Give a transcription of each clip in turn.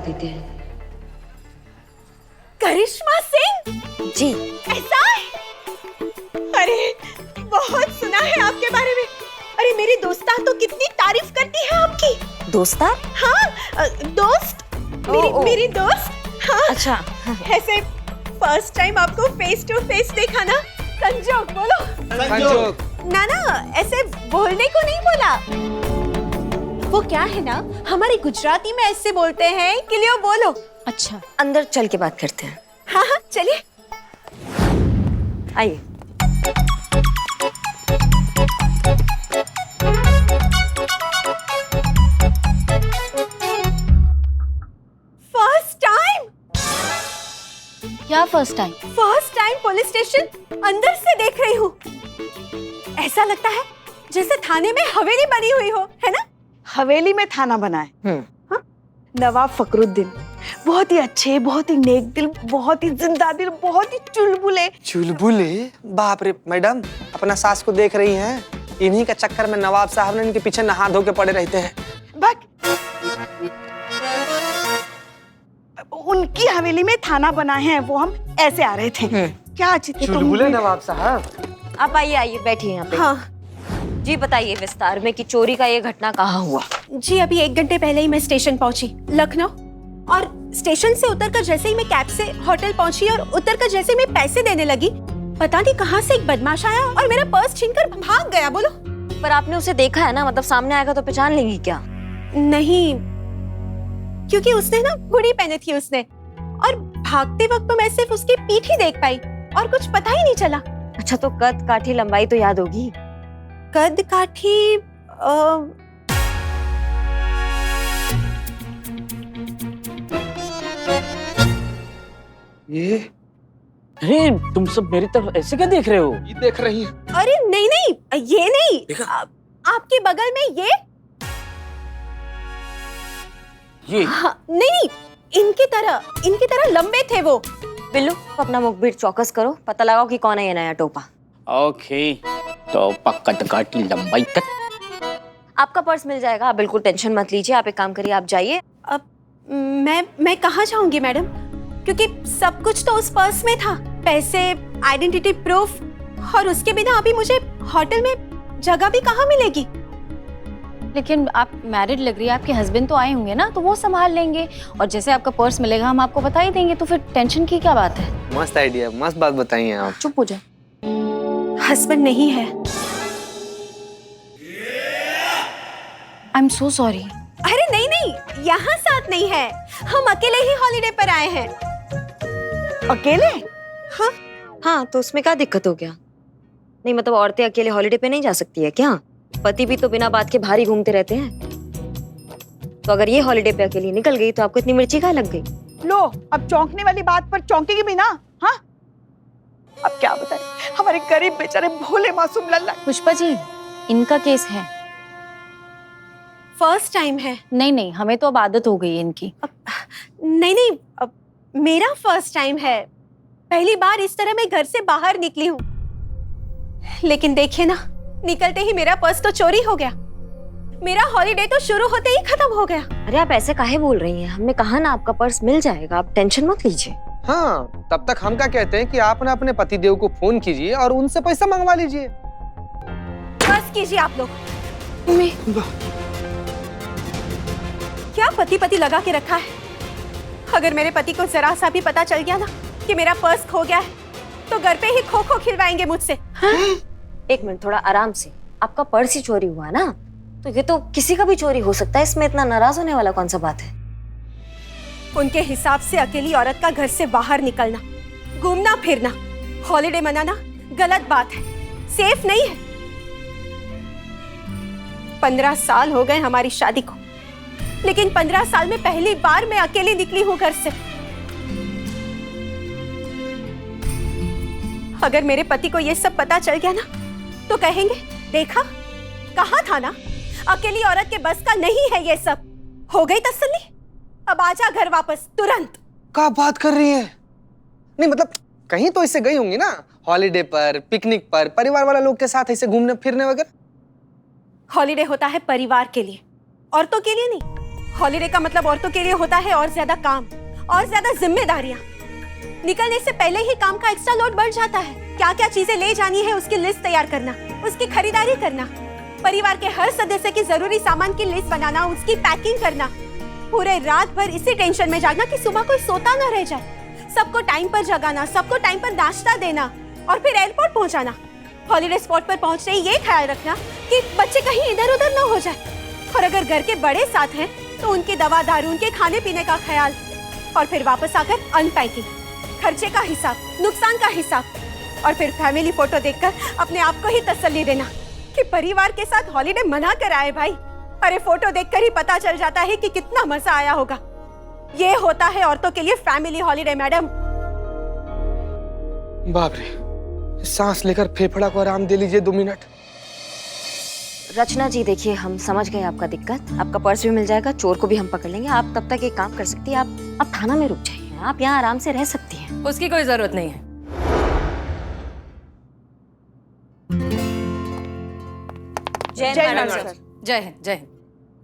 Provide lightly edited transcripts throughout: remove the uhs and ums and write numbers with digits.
देते हैं। करिश्मा सिंह जी। ऐसा है? अरे बहुत सुना है आपके बारे में। अरे मेरी दोस्तान तो कितनी तारीफ करती है आपकी। दोस्तान? हाँ दोस्त, मेरी दोस्त। हाँ अच्छा। ऐसे फर्स्ट टाइम आपको फेस टू फेस देखा ना, संजोग बोलो। संजोग। ना ऐसे बोलने को नहीं बोला। वो क्या है ना, हमारी गुजराती में ऐसे बोलते हैं कि लियो बोलो। अच्छा, अंदर चल के बात करते हैं। हाँ चलिए। आइए। First time? क्या first time? First time police station अंदर से देख रही हूँ। ऐसा लगता है जैसे थाने में हवेली बनी हुई हो, है ना? हवेली में थाना बना है। हाँ? नवाब फखरुद्दीन बहुत ही अच्छे, बहुत ही नेक दिल, बहुत ही जिंदा दिल, बहुत ही चुलबुले। चुलबुले? बाप रे मैडम, अपना सास को देख रही हैं? इन्हीं का चक्कर में नवाब साहब ने इनके पीछे नहा धो के पड़े रहते हैं। उनकी हवेली में थाना बना है, वो हम ऐसे आ रहे थे। क्या अजीत चुलबुले नवाब साहब। आप आइए बैठिए यहाँ पे। हाँ जी बताइए विस्तार में कि चोरी का ये घटना कहाँ हुआ? जी, अभी 1 घंटे पहले ही मैं स्टेशन पहुंची, लखनऊ। और स्टेशन से उतरकर जैसे ही मैं कैब से होटल पहुंची और उतरकर जैसे ही मैं पैसे देने लगी, पता नहीं कहाँ से एक बदमाश आया और मेरा पर्स छीनकर भाग गया। बोलो। पर आपने उसे देखा है ना, मतलब सामने आएगा तो पहचान लेंगी क्या? नहीं, क्योंकि उसने ना हुडी पहनी थी उसने, और भागते वक्त तो मैं सिर्फ उसकी पीठ ही देख पाई और कुछ पता ही नहीं चला। अच्छा, तो कद काठी लंबाई तो याद होगी? कद काठी ये अरे तुम सब मेरी तरफ ऐसे क्या देख रहे हो? ये देख रही हैं? अरे नहीं, ये नहीं। आपके बगल में ये हाँ, नहीं, इनकी तरह लंबे थे वो। बिल्लू, अपना मुखबिर चौकस करो, पता लगाओ कि कौन है ये नया टोपा। ओके, तो कद काठी लंबाई तक आपका पर्स मिल जाएगा, आप बिल्कुल टेंशन मत लीजिए। आप एक काम करिए, आप जाइए। अब मैं कहाँ जाऊंगी मैडम, क्योंकि सब कुछ तो उस पर्स में था, पैसे, आइडेंटिटी प्रूफ, और उसके बिना अभी मुझे होटल में जगह भी कहाँ मिलेगी। लेकिन आप मैरिड लग रही है, आपके हस्बैंड तो आए होंगे ना, तो वो संभाल लेंगे, और जैसे आपका पर्स मिलेगा हम आपको बता ही देंगे, तो फिर टेंशन की क्या बात है। मस्त आइडिया, मस्त बात बताई हैं आप। चुप हो जाए। हस्बैंड नहीं है। I am so sorry. अरे नहीं, यहाँ साथ नहीं है, हम अकेले ही हॉलिडे पर आए हैं। अकेले? हाँ, तो उसमें क्या दिक्कत हो गया? नहीं मतलब औरतें अकेले हॉलिडे पे नहीं जा सकती है क्या? पति भी तो बिना बात के बाहर ही घूमते रहते हैं। तो अगर ये हॉलिडे पे अकेली निकल गई तो आपको इतनी मिर्ची कहाँ लग गई? लो, अब चौंकने वाली बात पर चौंकेगी भी ना। हाँ, अब क्या बताएं, हमारे गरीब बेचारे भोले मासूम लल्ला। पुष्पा जी, इनका केस है। फर्स्ट टाइम है। नहीं, हमें तो अब आदत हो गई है इनकी। नहीं, अब मेरा फर्स्ट टाइम है। पहली बार इस तरह मैं घर से बाहर निकली हूँ। लेकिन देखिए ना, निकलते ही मेरा पर्स तो चोरी हो गया। मेरा हॉलिडे तो शुरू होते ही खत्म हो गया। अरे आप ऐसे काहे बोल रही हैं? हमने कहा ना आपका पर्स मिल जाएगा, आप टेंशन मत लीजिए। हाँ, तब तक हम क्या कहते हैं कि आप ना अपने पतिदेव को फोन कीजिए और उनसे पैसा मंगवा लीजिए। बस कीजिए आप लोग। क्या पति लगा के रखा है? अगर मेरे पति को जरा सा भी पता चल गया ना कि मेरा पर्स खो गया है, तो घर पे ही खो खिलवाएंगे मुझसे। हाँ? एक मिनट, थोड़ा आराम से। आपका पर्स ही चोरी हुआ ना, तो ये तो किसी का भी चोरी हो सकता है, इसमें इतना नाराज होने वाला कौन सा बात है? उनके हिसाब से अकेली औरत का घर से बाहर निकलना, घूमना फिरना, हॉलिडे मनाना गलत बात है, सेफ नहीं है। 15 साल हो गए हमारी शादी को, लेकिन 15 साल में पहली बार मैं अकेली निकली हूँ घर से। अगर मेरे पति को ये सब पता चल गया ना, तो कहेंगे देखा, कहा था ना, अकेली औरत के बस का नहीं है ये सब। हो गई तसल्ली, अब आजा घर वापस तुरंत। क्या बात कर रही है? नहीं मतलब कहीं तो इससे गई होंगी ना, हॉलिडे पर, पिकनिक पर, परिवार वाला लोग के साथ ऐसे घूमने फिरने वगैरह। हॉलिडे होता है परिवार के लिए, औरतों के लिए नहीं। हॉलीडे का मतलब औरतों के लिए होता है और ज्यादा काम और ज्यादा जिम्मेदारियां। निकलने से पहले ही काम का एक्स्ट्रा लोड बढ़ जाता है। क्या क्या चीजें ले जानी है उसकी लिस्ट तैयार करना, उसकी खरीदारी करना, परिवार के हर सदस्य की जरूरी सामान की लिस्ट बनाना, उसकी पैकिंग करना, पूरे रात भर इसी टेंशन में जागना कि सुबह कोई सोता ना रह जाए, सबको टाइम पर जगाना, सबको टाइम पर नाश्ता देना और फिर एयरपोर्ट पहुंचाना। हॉलीडे स्पॉट पर पहुंचते ही ये ख्याल रखना कि बच्चे कहीं इधर उधर ना हो जाए, और अगर घर के बड़े साथ हैं तो उनकी दवा दारू, उनके खाने पीने का ख्याल, और फिर वापस आकर अनपैकिंग, खर्चे का हिसाब, नुकसान का हिसाब, और फिर फैमिली फोटो देखकर अपने आप को ही तसल्ली देना कि परिवार के साथ हॉलीडे मना कर आए भाई। अरे फोटो देखकर ही पता चल जाता है कि कितना मजा आया होगा। ये होता है औरतों के लिए फैमिली हॉलीडे मैडम। बाप रे, सांस लेकर फेफड़ा को आराम दे लीजिए 2 मिनट। रचना जी देखिए, हम समझ गए आपका दिक्कत। आपका पर्स भी मिल जाएगा, चोर को भी हम पकड़ लेंगे। आप तब तक एक काम कर सकती हैं, आप थाना में रुक जाइए, आप यहाँ आराम से रह सकती हैं। उसकी कोई जरूरत नहीं है। जय हिंद सर। जय हिंद, जय हिंद।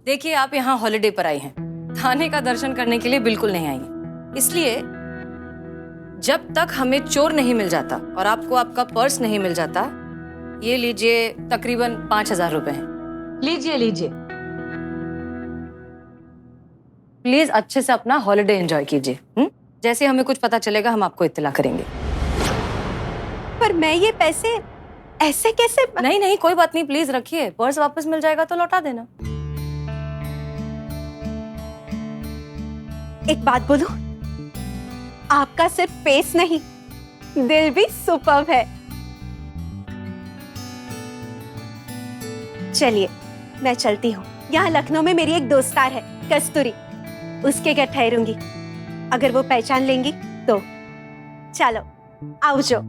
देखिए, आप यहाँ हॉलिडे पर आई हैं, थाने का दर्शन करने के लिए बिल्कुल नहीं आई हैं। इसलिए जब तक हमें चोर नहीं मिल जाता और आपको आपका पर्स नहीं मिल जाता, ये लीजिए, तकरीबन 5,000 रुपए हैं। लीजिए लीजिए, प्लीज अच्छे से अपना हॉलिडे एंजॉय कीजिए। जैसे हमें कुछ पता चलेगा हम आपको इत्तला करेंगे। पर मैं ये पैसे ऐसे कैसे? नहीं नहीं, कोई बात नहीं, प्लीज रखिए। पर्स वापस मिल जाएगा तो लौटा देना। एक बात बोलूं, आपका सिर्फ फेस नहीं, दिल भी सुपर्ब है। चलिए मैं चलती हूँ। यहाँ लखनऊ में मेरी एक दोस्तार है कस्तूरी, उसके घर ठहरूंगी। अगर वो पहचान लेंगी तो चलो आओ जो।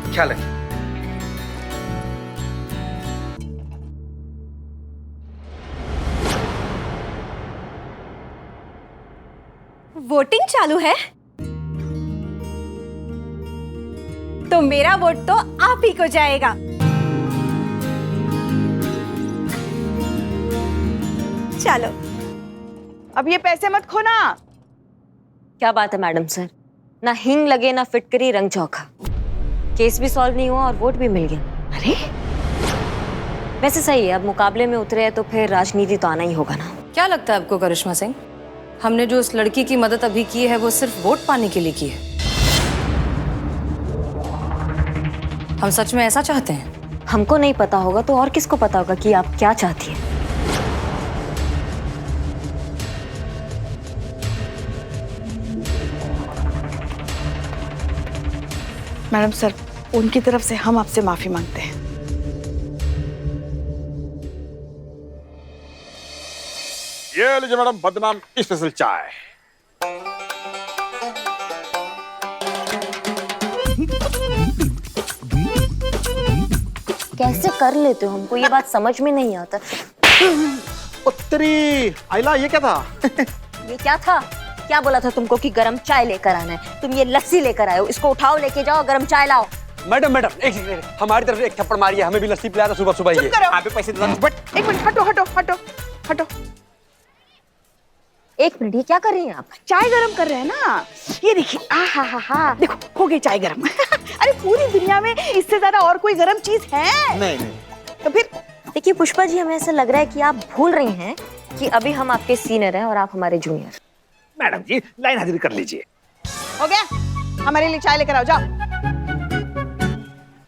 ख्याल रखिए। वोटिंग चालू है तो मेरा वोट तो आप ही को जाएगा। चलो अब ये पैसे मत खोना। क्या बात है मैडम सर, ना हिंग लगे ना फिटकरी रंग चौखा। केस भी सॉल्व नहीं हुआ और वोट भी मिल गया। अरे वैसे सही है, अब मुकाबले में उतरे हैं तो फिर राजनीति तो आना ही होगा ना। क्या लगता है आपको करिश्मा सिंह, हमने जो उस लड़की की मदद अभी की है वो सिर्फ वोट पाने के लिए की है? हम सच में ऐसा चाहते हैं? हमको नहीं पता होगा तो और किसको पता होगा कि आप क्या चाहती हैं? मैडम सर, उनकी तरफ से हम आपसे माफी मांगते हैं। ये लीजिए मैडम, बदनाम स्पेशल चाय। कैसे कर लेते हो, हमको ये बात समझ में नहीं आता। उत्तरी आइला, ये क्या था? ये क्या था? क्या बोला था तुमको कि गरम चाय लेकर आना है? तुम ये लस्सी लेकर आए हो, इसको उठाओ, लेके जाओ, गरम चाय लाओ। मैडम मैडम एक सेकंड, हमारी तरफ से एक थप्पड़ मारिए, हमें भी लस्सी पिलाया था सुबह सुबह। चुप करो। आप भी पैसे दे। एक मिनट, हटो हटो हटो हटो। एक मिनट, ये क्या कर रही हैं आप? चाय गरम कर रहे हैं ना। ये देखिए, आ हा हा हा, देखो हो गई चाय गरम। अरे पूरी दुनिया में इससे ज्यादा और कोई गरम चीज है? नहीं नहीं। तो फिर देखिए पुष्पा जी, हमें ऐसा लग रहा है कि आप भूल रही हैं कि अभी हम आपके सीनियर हैं और आप हमारे जूनियर। मैडम जी, लाइन हाजिरी कर लीजिए। हो गया, हमारे लिए चाय लेकर आओ, जाओ।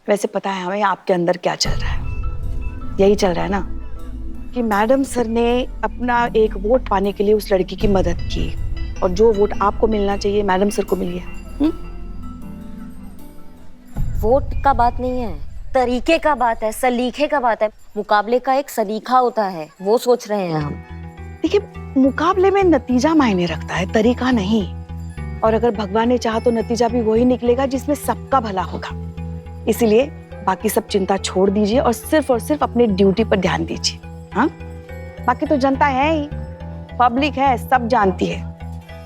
वैसे पता है हमें आपके अंदर क्या चल रहा है? यही चल रहा है ना कि मैडम सर ने अपना एक वोट पाने के लिए उस लड़की की मदद की, और जो वोट आपको मिलना चाहिए मैडम सर को मिल गया। वोट का बात नहीं है, तरीके का बात है, सलीखे का बात है। मुकाबले का एक सलीखा होता है, वो सोच रहे हैं हम। देखिए, मुकाबले में नतीजा मायने रखता है, तरीका नहीं। और अगर भगवान ने चाहा तो नतीजा भी वही निकलेगा जिसमें सबका भला होगा। इसीलिए बाकी सब चिंता छोड़ दीजिए और सिर्फ अपनी ड्यूटी पर ध्यान दीजिए। हाँ, बाकी तो जनता है ही, पब्लिक है, सब जानती है,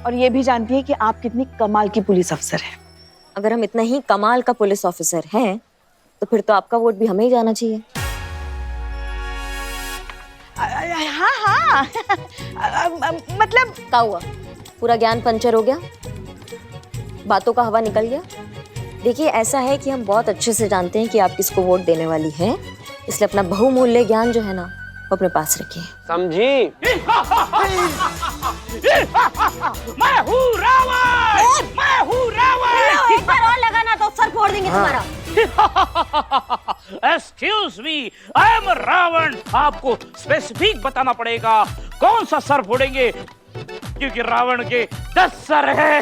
और ये भी जानती है कि आप कितनी कमाल की पुलिस अफसर हैं। अगर हम इतना ही कमाल का पुलिस ऑफिसर हैं तो फिर तो आपका वोट भी हमें ही जाना चाहिए। हाँ हाँ, हाँ मतलब क्या हुआ? पूरा ज्ञान पंचर हो गया? बातों का हवा निकल गया? देखिए, ऐसा है कि हम बहुत अच्छे से जानते हैं कि आप किसको वोट देने वाली हैं, इसलिए अपना बहुमूल्य ज्ञान जो है ना वो अपने पास रखिए। समझी? मैं हूँ रावण, मैं हूँ रावण। एक बार और लगाना तो सर फोड़ देंगे तुम्हारा। Excuse me, I am Ravan. आपको स्पेसिफिक बताना पड़ेगा कौन सा सर फोड़ेंगे, क्योंकि रावण के 10 सर है।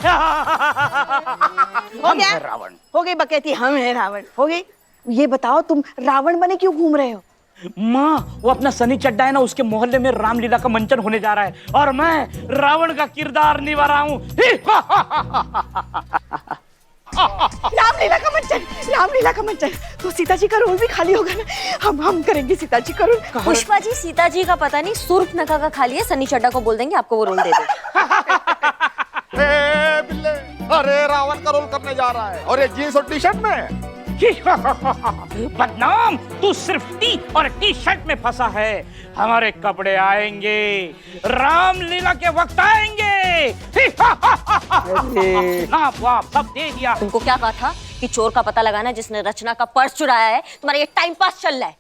हम हैं रावण। हो गई बकैती, हम हैं रावण। हो गई। ये बताओ, तुम रावण बने क्यों घूम रहे हो? माँ, वो अपना सनी चड्डा है ना, उसके मोहल्ले में रामलीला का मंचन होने जा रहा है और मैं रावण का किरदार निभा रहा हूँ। रामलीला का मंचन, रामलीला का मंचन। तो सीता जी का रोल भी खाली होगा ना? हम करेंगे सीता जी का रोल। पुष्पा जी, सीता जी का पता नहीं, सुर्खनखा का खाली है, सनी चड्डा को बोल देंगे आपको वो रोल दे दे। बिल्ले, अरे रावण का रोल करने जा रहा है और ये जीन्स और टी शर्ट में। बदनाम, तू सिर्फ टी और टी शर्ट में फंसा है। हमारे कपड़े आएंगे, रामलीला के वक्त आएंगे। नाप वाप सब दे दिया। तुमको क्या कहा था कि चोर का पता लगाना जिसने रचना का पर्स चुराया है? तुम्हारा ये टाइम पास चल रहा है।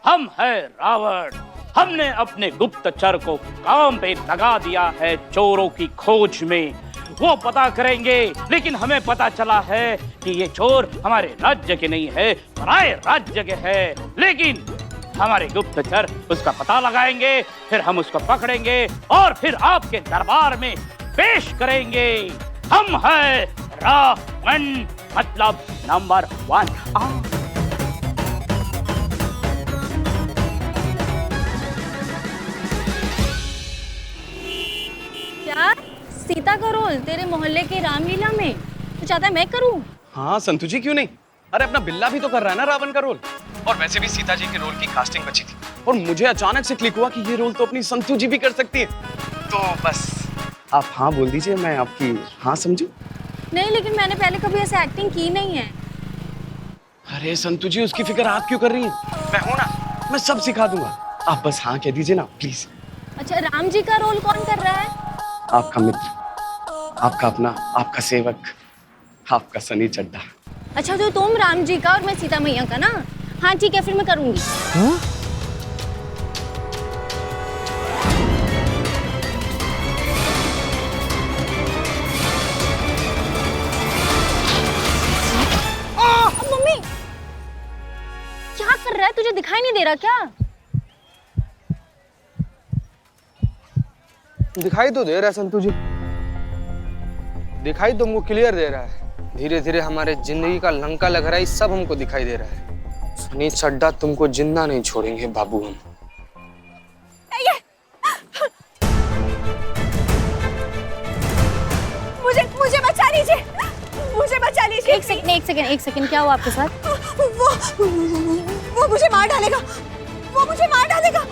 हम है रावण। हमने अपने गुप्तचर को काम पे लगा दिया है चोरों की खोज में। वो पता करेंगे, लेकिन हमें पता चला है कि ये चोर हमारे राज्य के नहीं है, पराये राज्य के है। लेकिन हमारे गुप्तचर उसका पता लगाएंगे, फिर हम उसको पकड़ेंगे और फिर आपके दरबार में पेश करेंगे। हम है रावण, मतलब नंबर 1। क्या सीता का रोल तेरे मोहल्ले के रामलीला में तो चाहता है मैं करूं? हाँ संतु जी, क्यों नहीं। अरे अपना बिल्ला भी तो कर रहा है ना रावण का रोल। और वैसे भी सीता जी के रोल की कास्टिंग बची थी और मुझे अचानक से क्लिक हुआ कि ये रोल तो अपनी संतु जी भी कर सकती है। तो बस आप हाँ बोल दीजिए, मैं आपकी हाँ समझूं। नहीं, लेकिन मैंने पहले कभी ऐसे एक्टिंग की नहीं है। अरे संतु जी, उसकी फिक्र आप क्यों कर रही हैं? मैं हूं ना, मैं सब सिखा दूंगा। आप बस हाँ कह दीजिए ना प्लीज। अच्छा, राम जी का रोल कौन कर रहा है? आपका मित्र, आपका अपना, आपका सेवक, आपका सनी चड्डा। अच्छा, तो तुम राम जी का और मैं सीता मैया का ना? हाँ ठीक है, फिर मैं करूंगी। मम्मी, क्या कर रहा है? तुझे दिखाई नहीं दे रहा क्या? दिखाई तो दे रहा है संतु जी, दिखाई तो हमको क्लियर दे रहा है। धीरे धीरे हमारे जिंदगी का लंका लग रहा है, सब हमको दिखाई दे रहा है। सनी चड्डा, तुमको जिंदा नहीं छोड़ेंगे बाबू हम। मुझे बचा लीजिए, मुझे बचा लीजिए। एक सेकंड, क्या हुआ आपके साथ? वो मुझे मार डालेगा, वो मुझे मार डालेगा।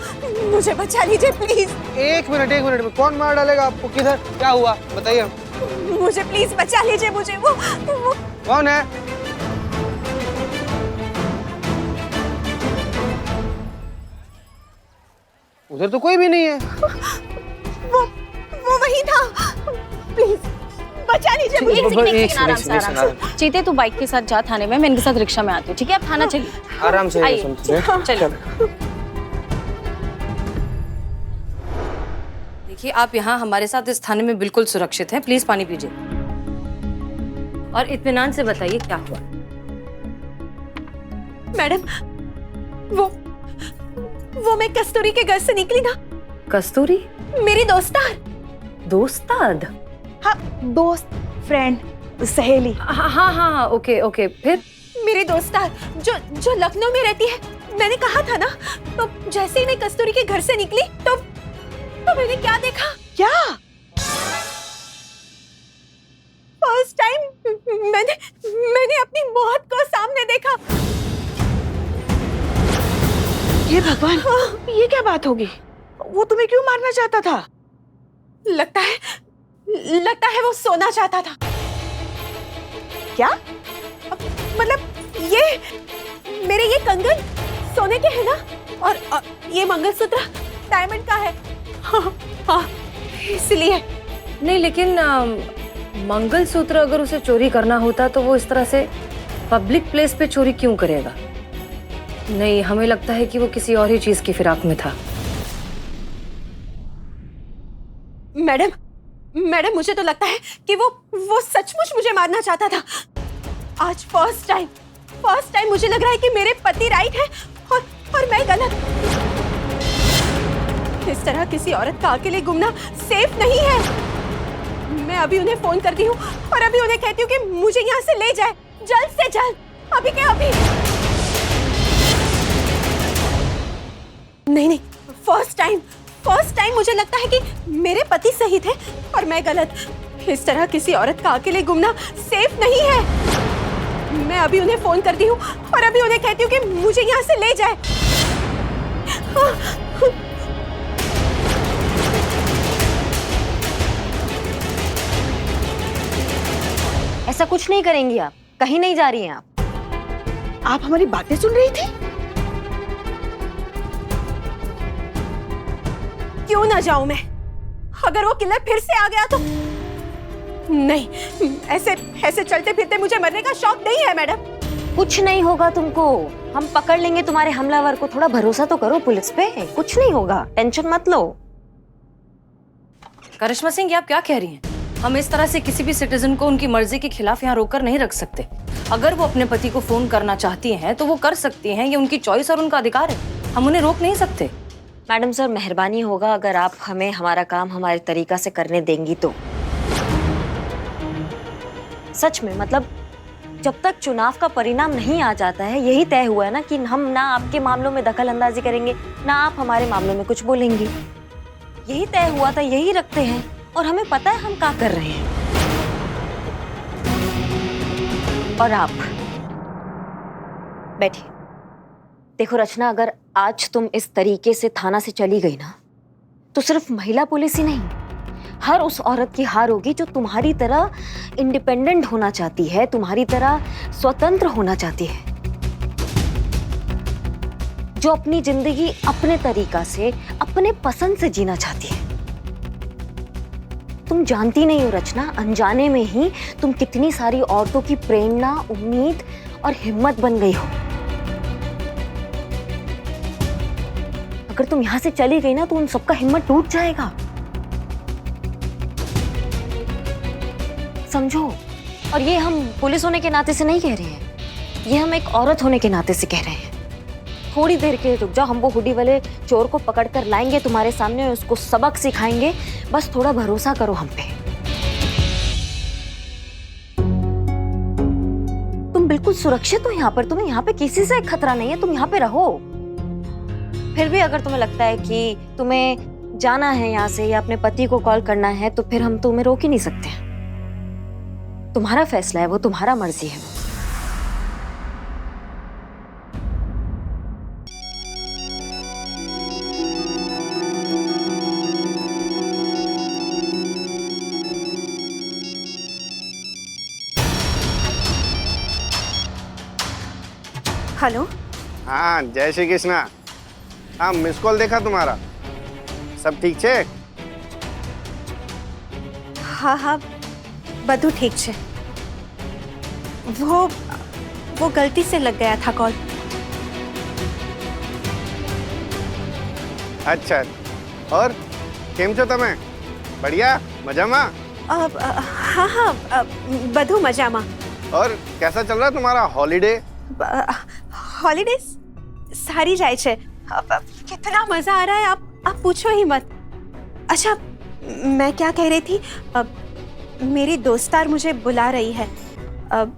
मुझे बचा लीजिए प्लीज। एक मिनट में कौन मार डालेगा आपको? किधर? क्या हुआ बताइए। मुझे प्लीज बचा लीजिए। मुझे वो कौन है? उधर तो कोई भी नहीं है। वो वही था। प्लीज बचा लीजिए मुझे। एक सेकंड, आराम से। चीते, तू बाइक के साथ जा थाने में, मैं इनके साथ रिक्शा में आती हूँ, ठीक है? आप थाना चलिए। आराम से आइए, चलो। देखिए, आप यहाँ हमारे साथ इस थाने में बिल्कुल सुरक्षित हैं। प्लीज पानी पीजिए और इत्मीनान से बताइए क्या हुआ। मैडम, वो मैं कस्तूरी के घर से निकली ना। कस्तूरी? मेरी दोस्तार। दोस्ताद? हाँ, दोस्त, फ्रेंड, सहेली। हाँ, ओके। फिर? मेरी दोस्तार जो लखनऊ में रहती है। मैंने कहा था ना, तो जैसे ही मैं कस्तूरी के घर से निकली तो मैंने क्या देखा? क्या? फर्स्ट टाइम मैंने अपनी मौत को सामने देखा। ये भगवान, ये क्या बात होगी? वो तुम्हें क्यों मारना चाहता था? लगता है वो सोना चाहता था। क्या? मतलब ये मेरे ये कंगन सोने के हैं ना? और ये मंगलसूत्र डायमंड का है। हाँ, हाँ, इसलिए। नहीं, लेकिन मंगलसूत्र अगर उसे चोरी करना होता तो वो इस तरह से पब्लिक प्लेस पे चोरी क्यों करेगा? नहीं, हमें लगता है कि वो किसी और ही चीज की फिराक में था। मैडम मुझे तो लगता है कि वो सचमुच मुझे मारना चाहता था। आज फर्स्ट टाइम मुझे लग रहा है कि मेरे पति राइट है और मैं गलत। इस तरह किसी औरत का अकेले घूमना सेफ नहीं है। मैं अभी उन्हें फोन करती हूँ और अभी उन्हें कहती हूँ कि मुझे यहाँ से ले जाए, जल्द से जल्द, अभी के अभी। नहीं, फर्स्ट टाइम मुझे लगता है कि मेरे पति सही थे और मैं गलत। इस तरह किसी औरत का अकेले घूमना सेफ नहीं है। मैं अभी उन्हें फोन करती हूँ और अभी उन्हें कहती हूँ कि मुझे यहाँ से ले जाए। ऐसा कुछ नहीं करेंगी आप, कहीं नहीं जा रही हैं आप हमारी बातें सुन रही थी? क्यों ना जाऊं मैं? अगर वो किलर फिर से आ गया तो नहीं, ऐसे चलते फिरते मुझे मरने का शौक नहीं है मैडम। कुछ नहीं होगा तुमको, हम पकड़ लेंगे तुम्हारे हमलावर को। थोड़ा भरोसा तो करो पुलिस पे, कुछ नहीं होगा, टेंशन मत लो। करिश्मा सिंह, ये आप क्या कह रही हैं? हम इस तरह से किसी भी सिटीजन को उनकी मर्जी के खिलाफ यहाँ रोक कर नहीं रख सकते। अगर वो अपने पति को फोन करना चाहती हैं तो वो कर सकती हैं, ये उनकी चॉइस और उनका अधिकार है, हम उन्हें रोक नहीं सकते। मैडम सर, मेहरबानी होगा अगर आप हमें हमारा काम हमारे तरीका से करने देंगी तो। सच में, मतलब जब तक चुनाव का परिणाम नहीं आ जाता है, यही तय हुआ है ना कि हम ना आपके मामलों में दखल अंदाजी करेंगे, ना आप हमारे मामलों में कुछ बोलेंगी। यही तय हुआ था, यही रखते हैं और हमें पता है हम क्या कर रहे हैं। और आप बैठिए। देखो रचना, अगर आज तुम इस तरीके से थाना से चली गई ना, तो सिर्फ महिला पुलिस ही नहीं, हर उस औरत की हार होगी जो तुम्हारी तरह इंडिपेंडेंट होना चाहती है, तुम्हारी तरह स्वतंत्र होना चाहती है, जो अपनी जिंदगी अपने तरीका से, अपने पसंद से जीना चाहती है। तुम जानती नहीं हो रचना, अनजाने में ही तुम कितनी सारी औरतों की प्रेरणा, उम्मीद और हिम्मत बन गई हो। अगर तुम यहां से चली गई ना तो उन सबका हिम्मत टूट जाएगा, समझो। और ये हम पुलिस होने के नाते से नहीं कह रहे हैं, ये हम एक औरत होने के नाते से कह रहे हैं। थोड़ी देर के लिए रुक जाओ, हम वो हुडी वाले चोर को पकड़ कर लाएंगे तुम्हारे सामने और उसको सबक सिखाएंगे। बस थोड़ा भरोसा करो हम पे। तुम बिल्कुल सुरक्षित हो यहाँ पर, तुम्हें यहाँ पे किसी से खतरा नहीं है, तुम यहाँ पे रहो। फिर भी अगर तुम्हें लगता है कि तुम्हें जाना है यहाँ से या अपने पति को कॉल करना है, तो फिर हम तुम्हें रोक ही नहीं सकते हैं। तुम्हारा फैसला है वो, तुम्हारा मर्जी है। हेलो। हाँ, जय श्री कृष्णा। हाँ, मिस कॉल देखा तुम्हारा, सब ठीक छे? हाँ, બધું ठीक છે। वो गलती से लग गया था कॉल। अच्छा, और केम छो तमे? बढ़िया, मजामा? हाँ, બધું મજામાં। और कैसा चल रहा है तुम्हारा हॉलीडे? हॉलीडेज सारी जाए छे। कितना मजा आ रहा है, आप पूछो ही मत। अच्छा, मैं क्या कह रही थी, मेरी दोस्तार मुझे बुला रही है।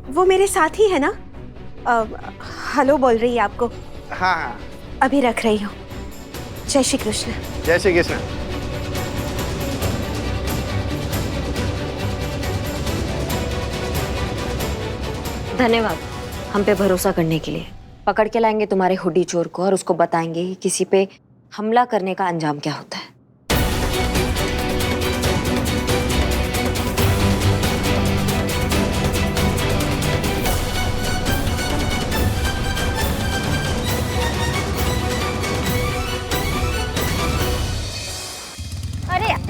वो मेरे साथ ही है ना? हेलो बोल रही है आपको। हाँ, अभी रख रही हूँ। जय श्री कृष्ण। जय श्री कृष्ण। धन्यवाद हम पे भरोसा करने के लिए। पकड़ के लाएंगे तुम्हारे हुडी चोर को और उसको बताएंगे कि किसी पे हमला करने का अंजाम क्या होता है।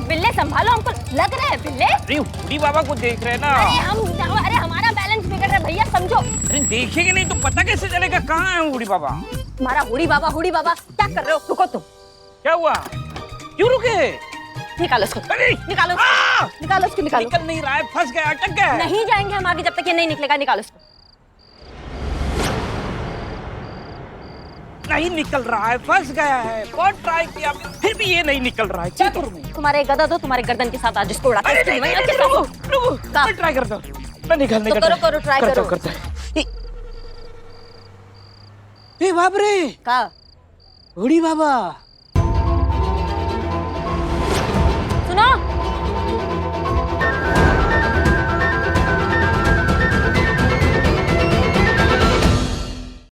बिल्ले संभालो, हमको लग रहा है बिल्ले। अरे हुडी बाबा को देख रहे हैं ना। अरे हमारा बैलेंस बिगड़ रहा है भैया, समझो। अरे देखेंगे नहीं तो पता कैसे चलेगा कहाँ है हुडी बाबा? हमारा हुडी बाबा क्या कर रहे हो? रुको तुम। क्या हुआ? क्यों रुके? निकालो इसको, अरे निकालो निकालो इसको, निकालो। निकल नहीं रहा है, फंस गया, अटक गया। नहीं जाएंगे हम आगे जब तक ये नहीं निकलेगा, निकालो इसको। नहीं निकल रहा है, फंस गया है, बहुत ट्राई किया फिर भी ये नहीं निकल रहा है। क्या करूं मैं? तुम्हारे गदा दो, तुम्हारे गर्दन के साथ आज इसको उड़ा अरे नहीं, रुको, मैं ट्राई करता हूँ, मैं निकालने का करो, ट्राई करो। करता ए बाप रे, का हुडी बाबा